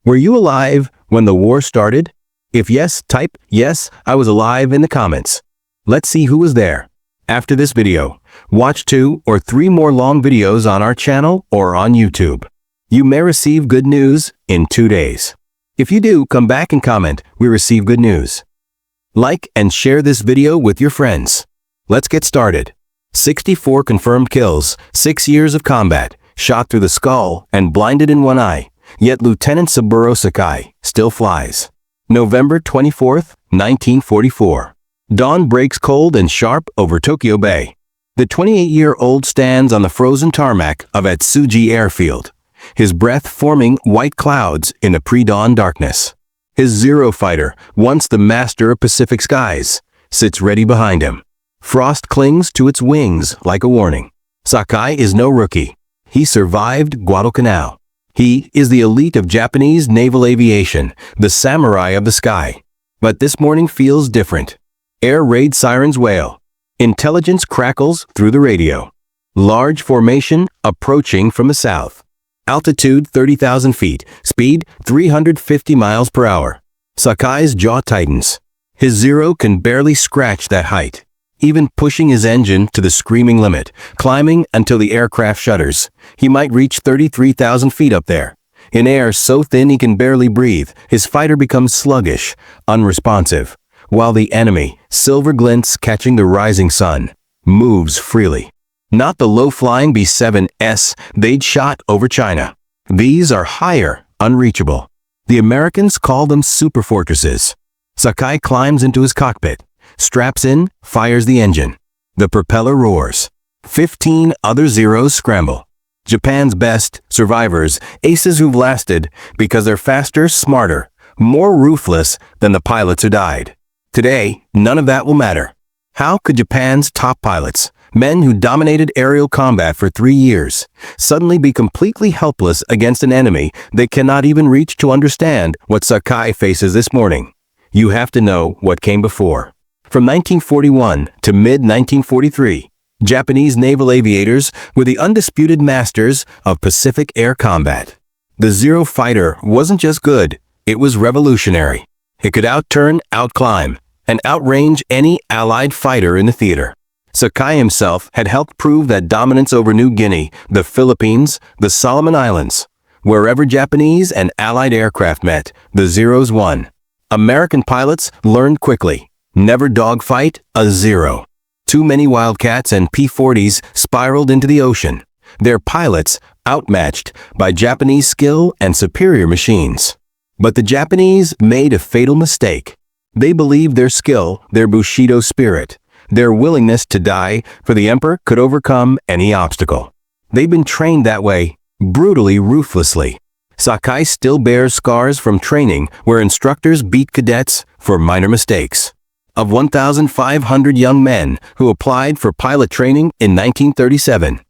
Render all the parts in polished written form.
Were you alive when the war started? If yes, type "Yes, I was alive" in the comments. Let's see who was there. After this video, watch 2 or 3 more long videos on our channel or on YouTube. You may receive good news in 2 days. If you do, come back and comment, "We receive good news." Like and share this video with your friends. Let's get started. 64 confirmed kills, 6 years of combat, shot through the skull and blinded in one eye, yet Lieutenant Saburo Sakai still flies. November 24, 1944. Dawn breaks cold and sharp over Tokyo Bay. The 28-year-old stands on the frozen tarmac of Atsugi Airfield, his breath forming white clouds in the pre-dawn darkness. His Zero fighter, once the master of Pacific skies, sits ready behind him. Frost clings to its wings like a warning. Sakai is no rookie. He survived Guadalcanal. He is the elite of Japanese naval aviation, the samurai of the sky. But this morning feels different. Air raid sirens wail. Intelligence crackles through the radio. Large formation approaching from the south. Altitude 30,000 feet, speed 350 miles per hour. Sakai's jaw tightens. His Zero can barely scratch that height, even pushing his engine to the screaming limit, climbing until the aircraft shudders. He might reach 33,000 feet up there. In air so thin he can barely breathe, his fighter becomes sluggish, unresponsive, while the enemy, silver glints catching the rising sun, moves freely. Not the low-flying B-7s they'd shot over China. These are higher, unreachable. The Americans call them superfortresses. Sakai climbs into his cockpit, straps in, fires the engine. The propeller roars. 15 other Zeros scramble. Japan's best, survivors, aces who've lasted because they're faster, smarter, more ruthless than the pilots who died. Today, none of that will matter. How could Japan's top pilots, men who dominated aerial combat for 3 years, suddenly be completely helpless against an enemy they cannot even reach to understand what Sakai faces this morning? You have to know what came before. From 1941 to mid-1943, Japanese naval aviators were the undisputed masters of Pacific air combat. The Zero fighter wasn't just good, it was revolutionary. It could outturn, outclimb, and outrange any Allied fighter in the theater. Sakai himself had helped prove that dominance over New Guinea, the Philippines, the Solomon Islands. Wherever Japanese and Allied aircraft met, the Zeros won. American pilots learned quickly. Never dogfight a Zero. Too many Wildcats and P-40s spiraled into the ocean, their pilots outmatched by Japanese skill and superior machines. But the Japanese made a fatal mistake. They believed their skill, their Bushido spirit, their willingness to die for the emperor could overcome any obstacle. They've been trained that way, brutally, ruthlessly. Sakai still bears scars from training where instructors beat cadets for minor mistakes. Of 1,500 young men who applied for pilot training in 1937,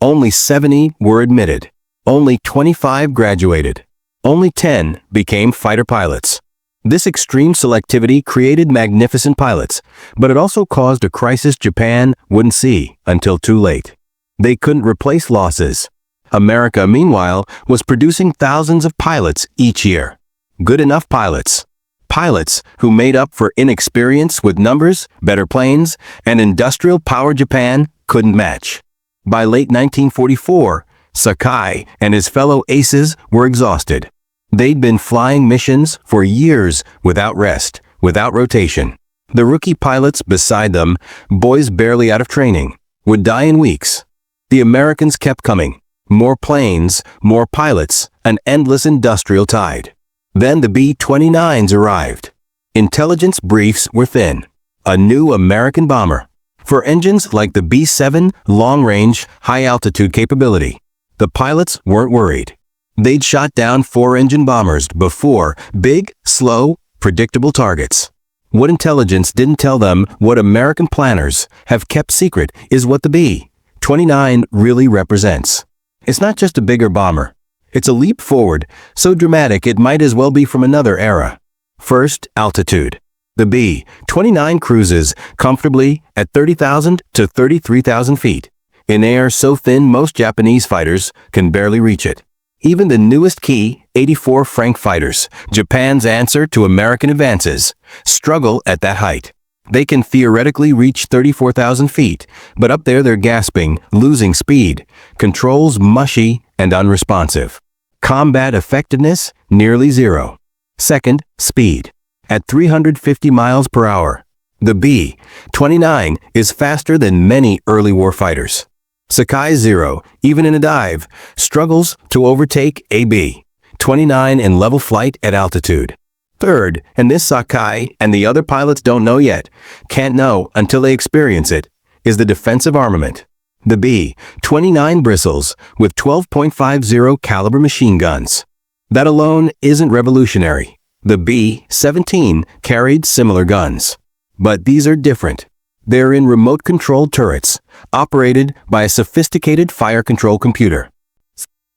only 70 were admitted. Only 25 graduated. Only 10 became fighter pilots. This extreme selectivity created magnificent pilots, but it also caused a crisis Japan wouldn't see until too late. They couldn't replace losses. America, meanwhile, was producing thousands of pilots each year. Good enough pilots. Pilots who made up for inexperience with numbers, better planes, and industrial power Japan couldn't match. By late 1944, Sakai and his fellow aces were exhausted. They'd been flying missions for years without rest, without rotation. The rookie pilots beside them, boys barely out of training, would die in weeks. The Americans kept coming. More planes, more pilots, an endless industrial tide. Then the B-29s arrived. Intelligence briefs were thin. A new American bomber. For engines like the B-7 long-range, high-altitude capability, the pilots weren't worried. They'd shot down 4-engine bombers before, big, slow, predictable targets. What intelligence didn't tell them, what American planners have kept secret, is what the B-29 really represents. It's not just a bigger bomber. It's a leap forward, so dramatic it might as well be from another era. First, altitude. The B-29 cruises comfortably at 30,000 to 33,000 feet, in air so thin most Japanese fighters can barely reach it. Even the newest Ki-84 Frank fighters, Japan's answer to American advances, struggle at that height. They can theoretically reach 34,000 feet, but up there they're gasping, losing speed, controls mushy and unresponsive. Combat effectiveness, nearly zero. Second, speed. At 350 miles per hour, the B-29 is faster than many early war fighters. Sakai Zero, even in a dive, struggles to overtake a B-29 in level flight at altitude. Third, and this Sakai and the other pilots don't know yet, can't know until they experience it, is the defensive armament. The B-29 bristles with 12.50 caliber machine guns. That alone isn't revolutionary. The B-17 carried similar guns. But these are different. They're in remote-controlled turrets, operated by a sophisticated fire control computer.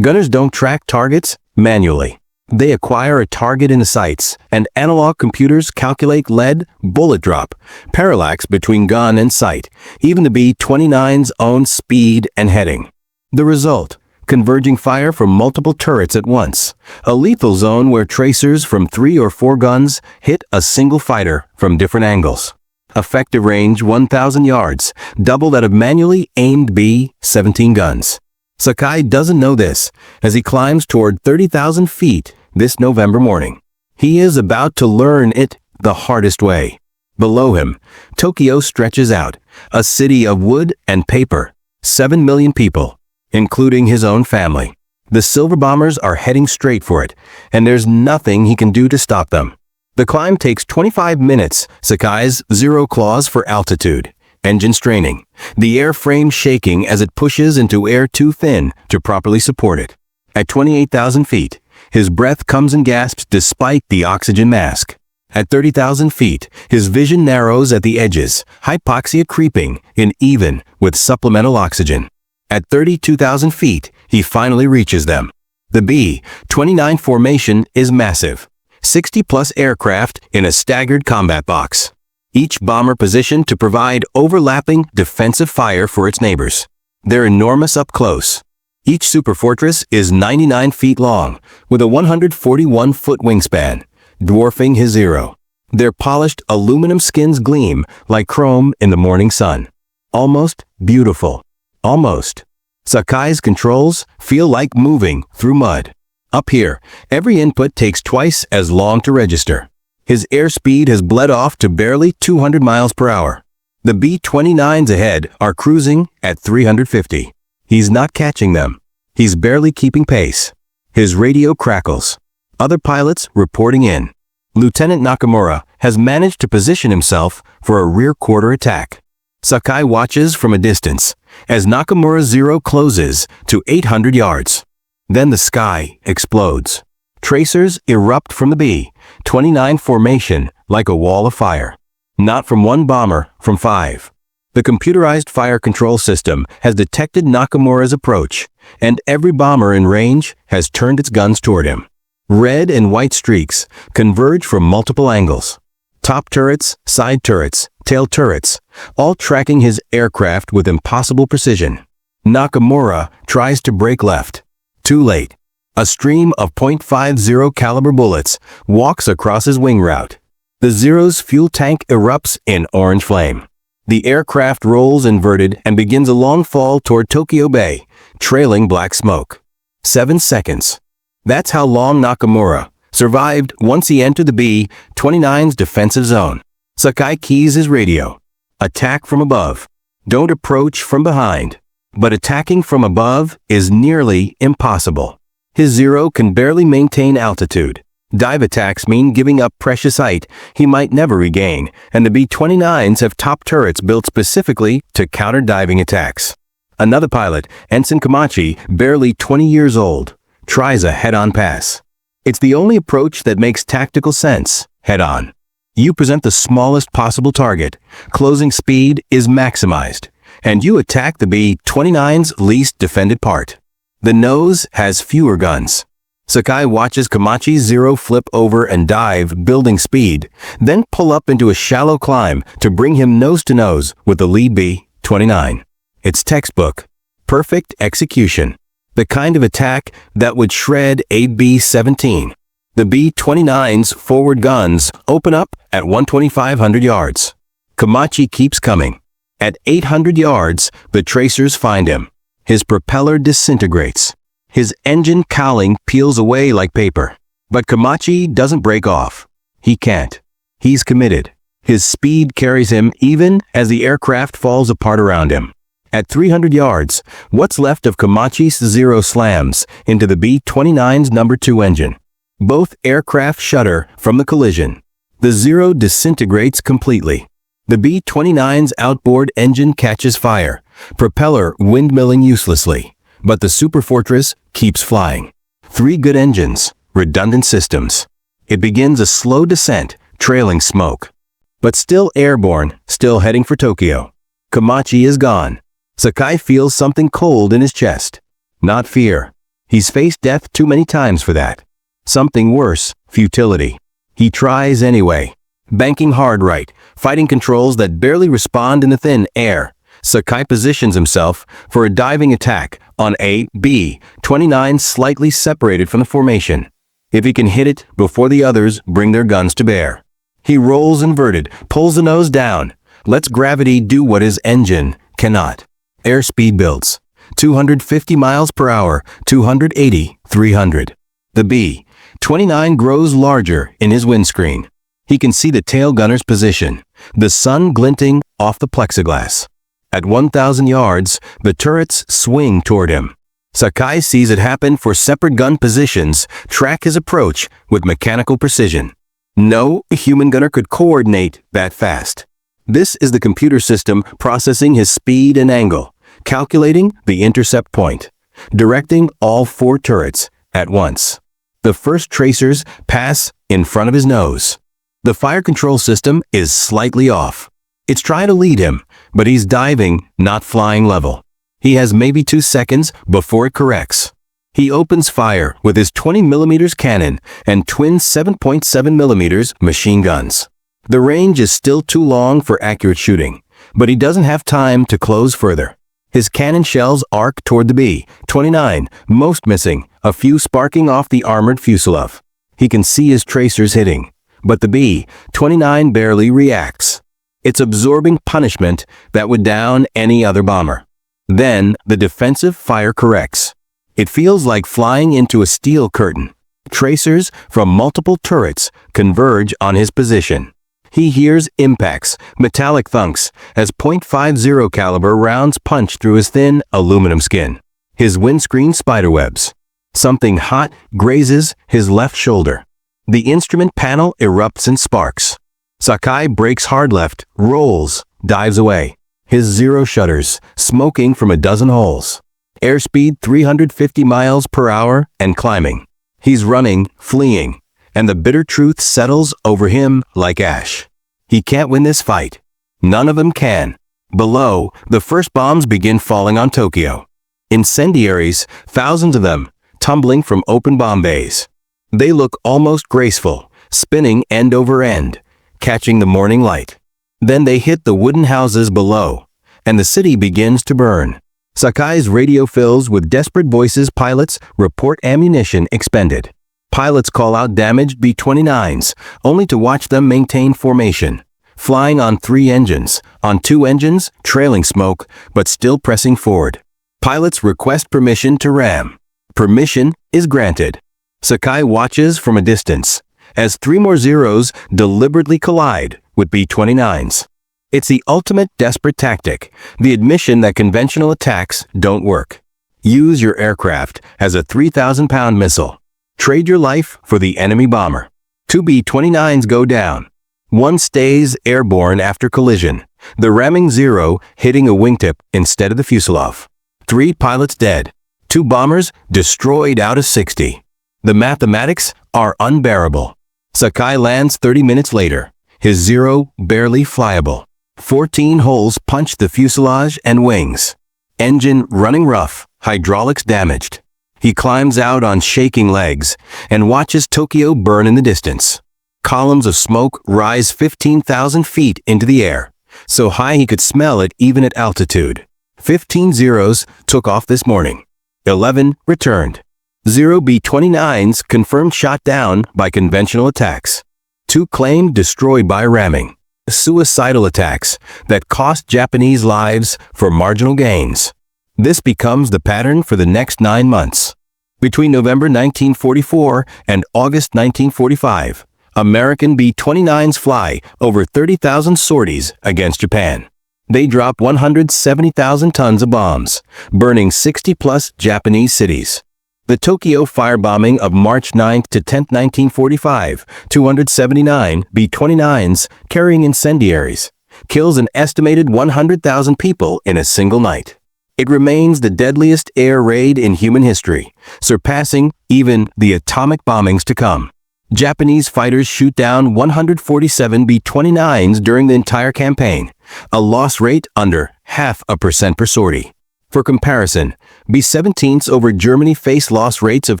Gunners don't track targets manually. They acquire a target in the sights, and analog computers calculate lead, bullet drop, parallax between gun and sight, even the B-29's own speed and heading. The result, converging fire from multiple turrets at once, a lethal zone where tracers from 3 or 4 guns hit a single fighter from different angles. Effective range 1,000 yards, double that of manually aimed B-17 guns. Sakai doesn't know this as he climbs toward 30,000 feet this November morning. He is about to learn it the hardest way. Below him, Tokyo stretches out, a city of wood and paper, 7 million people, including his own family. The silver bombers are heading straight for it, and there's nothing he can do to stop them. The climb takes 25 minutes, Sakai's zero claws for altitude. Engine straining, the airframe shaking as it pushes into air too thin to properly support it. At 28,000 feet, his breath comes in gasps despite the oxygen mask. At 30,000 feet, his vision narrows at the edges, hypoxia creeping in even with supplemental oxygen. At 32,000 feet, he finally reaches them. The B-29 formation is massive. 60-plus aircraft in a staggered combat box. Each bomber positioned to provide overlapping defensive fire for its neighbors. They're enormous up close. Each superfortress is 99 feet long, with a 141-foot wingspan, dwarfing his Zero. Their polished aluminum skins gleam like chrome in the morning sun. Almost beautiful. Almost. Sakai's controls feel like moving through mud. Up here, every input takes twice as long to register. His airspeed has bled off to barely 200 miles per hour. The B-29s ahead are cruising at 350. He's not catching them. He's barely keeping pace. His radio crackles. Other pilots reporting in. Lieutenant Nakamura has managed to position himself for a rear quarter attack. Sakai watches from a distance as Nakamura's Zero closes to 800 yards. Then the sky explodes. Tracers erupt from the B-29 formation like a wall of fire. Not from one bomber, from 5. The computerized fire control system has detected Nakamura's approach, and every bomber in range has turned its guns toward him. Red and white streaks converge from multiple angles. Top turrets, side turrets, tail turrets, all tracking his aircraft with impossible precision. Nakamura tries to break left. Too late. A stream of .50 caliber bullets walks across his wing route. The Zero's fuel tank erupts in orange flame. The aircraft rolls inverted and begins a long fall toward Tokyo Bay, trailing black smoke. 7 seconds. That's how long Nakamura survived once he entered the B-29's defensive zone. Sakai keys his radio. Attack from above. Don't approach from behind. But attacking from above is nearly impossible. His Zero can barely maintain altitude. Dive attacks mean giving up precious height he might never regain, and the B-29s have top turrets built specifically to counter diving attacks. Another pilot, Ensign Komachi, barely 20 years old, tries a head-on pass. It's the only approach that makes tactical sense, head-on. You present the smallest possible target, closing speed is maximized, and you attack the B-29's least defended part. The nose has fewer guns. Sakai watches Komachi's Zero flip over and dive, building speed, then pull up into a shallow climb to bring him nose-to-nose with the lead B-29. It's textbook. Perfect execution. The kind of attack that would shred a B-17. The B-29's forward guns open up at 2,500 yards. Komachi keeps coming. At 800 yards, the tracers find him. His propeller disintegrates. His engine cowling peels away like paper. But Komachi doesn't break off. He can't. He's committed. His speed carries him even as the aircraft falls apart around him. At 300 yards, what's left of Komachi's Zero slams into the B-29's number 2 engine. Both aircraft shudder from the collision. The Zero disintegrates completely. The B-29's outboard engine catches fire, propeller windmilling uselessly. But the Superfortress keeps flying. 3 good engines, redundant systems. It begins a slow descent, trailing smoke. But still airborne, still heading for Tokyo. Komachi is gone. Sakai feels something cold in his chest. Not fear. He's faced death too many times for that. Something worse, futility. He tries anyway. Banking hard right, fighting controls that barely respond in the thin air. Sakai positions himself for a diving attack on a B-29 slightly separated from the formation. If he can hit it before the others bring their guns to bear. He rolls inverted, pulls the nose down, lets gravity do what his engine cannot. Airspeed builds. 250 miles per hour, 280, 300. The B-29 grows larger in his windscreen. He can see the tail gunner's position, the sun glinting off the plexiglass. At 1,000 yards, the turrets swing toward him. Sakai sees it happen for separate gun positions, track his approach with mechanical precision. No human gunner could coordinate that fast. This is the computer system processing his speed and angle, calculating the intercept point, directing all 4 turrets at once. The first tracers pass in front of his nose. The fire control system is slightly off. It's trying to lead him, but he's diving, not flying level. He has maybe 2 seconds before it corrects. He opens fire with his 20mm cannon and twin 7.7mm machine guns. The range is still too long for accurate shooting, but he doesn't have time to close further. His cannon shells arc toward the B-29, most missing, a few sparking off the armored fuselage. He can see his tracers hitting, but the B-29 barely reacts. It's absorbing punishment that would down any other bomber. Then the defensive fire corrects. It feels like flying into a steel curtain. Tracers from multiple turrets converge on his position. He hears impacts, metallic thunks, as .50 caliber rounds punch through his thin aluminum skin. His windscreen spiderwebs. Something hot grazes his left shoulder. The instrument panel erupts in sparks. Sakai brakes hard left, rolls, dives away. His Zero shudders, smoking from a dozen holes. Airspeed 350 miles per hour and climbing. He's running, fleeing, and the bitter truth settles over him like ash. He can't win this fight. None of them can. Below, the first bombs begin falling on Tokyo. Incendiaries, thousands of them, tumbling from open bomb bays. They look almost graceful, spinning end over end, catching the morning light. Then they hit the wooden houses below, and the city begins to burn. Sakai's radio fills with desperate voices. Pilots report ammunition expended. Pilots call out damaged B-29s, only to watch them maintain formation. Flying on 3 engines, on 2 engines, trailing smoke, but still pressing forward. Pilots request permission to ram. Permission is granted. Sakai watches from a distance, as 3 more Zeros deliberately collide with B-29s. It's the ultimate desperate tactic, the admission that conventional attacks don't work. Use your aircraft as a 3,000-pound missile. Trade your life for the enemy bomber. 2 B-29s go down. 1 stays airborne after collision, the ramming Zero hitting a wingtip instead of the fuselage. 3 pilots dead. 2 bombers destroyed out of 60. The mathematics are unbearable. Sakai lands 30 minutes later, his Zero barely flyable. 14 holes punch the fuselage and wings. Engine running rough, hydraulics damaged. He climbs out on shaking legs and watches Tokyo burn in the distance. Columns of smoke rise 15,000 feet into the air, so high he could smell it even at altitude. 15 Zeros took off this morning. 11 returned. 0 B-29s confirmed shot down by conventional attacks. 2 claimed destroyed by ramming. Suicidal attacks that cost Japanese lives for marginal gains. This becomes the pattern for the next 9 months. Between November 1944 and August 1945, American B-29s fly over 30,000 sorties against Japan. They drop 170,000 tons of bombs, burning 60-plus Japanese cities. The Tokyo firebombing of March 9 to 10, 1945, 279 B-29s carrying incendiaries, kills an estimated 100,000 people in a single night. It remains the deadliest air raid in human history, surpassing even the atomic bombings to come. Japanese fighters shoot down 147 B-29s during the entire campaign, a loss rate under 0.5% per sortie. For comparison, B-17s over Germany face loss rates of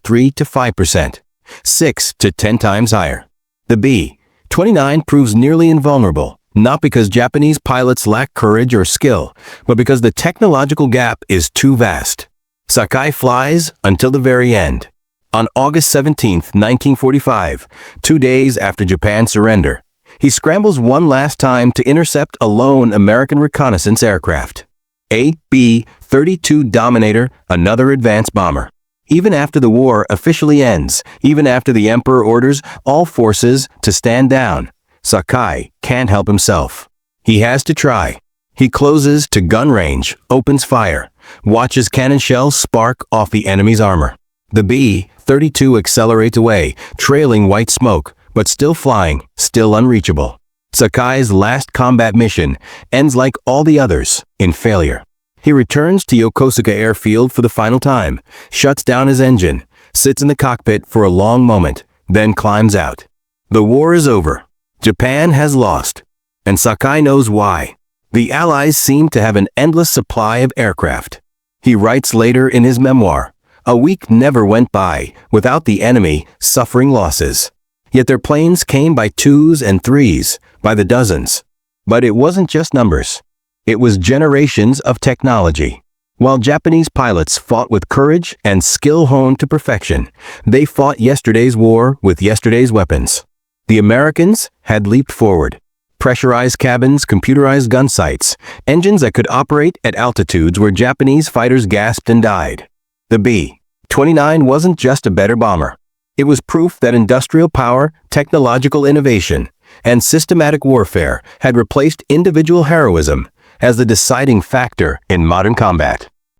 3 to 5%, 6 to 10 times higher. The B-29 proves nearly invulnerable, not because Japanese pilots lack courage or skill, but because the technological gap is too vast. Sakai flies until the very end. On August 17, 1945, 2 days after Japan's surrender, he scrambles one last time to intercept a lone American reconnaissance aircraft. A B-32 Dominator, another advanced bomber. Even after the war officially ends, even after the Emperor orders all forces to stand down, Sakai can't help himself. He has to try. He closes to gun range, opens fire, watches cannon shells spark off the enemy's armor. The B-32 accelerates away, trailing white smoke, but still flying, still unreachable. Sakai's last combat mission ends like all the others, in failure. He returns to Yokosuka Airfield for the final time, shuts down his engine, sits in the cockpit for a long moment, then climbs out. The war is over. Japan has lost. And Sakai knows why. The Allies seem to have an endless supply of aircraft. He writes later in his memoir, "A week never went by without the enemy suffering losses. Yet their planes came by 2s and 3s, by the dozens." But it wasn't just numbers. It was generations of technology. While Japanese pilots fought with courage and skill honed to perfection, they fought yesterday's war with yesterday's weapons. The Americans had leaped forward. Pressurized cabins, computerized gun sights, engines that could operate at altitudes where Japanese fighters gasped and died. The B-29 wasn't just a better bomber. It was proof that industrial power, technological innovation, and systematic warfare had replaced individual heroism as the deciding factor in modern combat.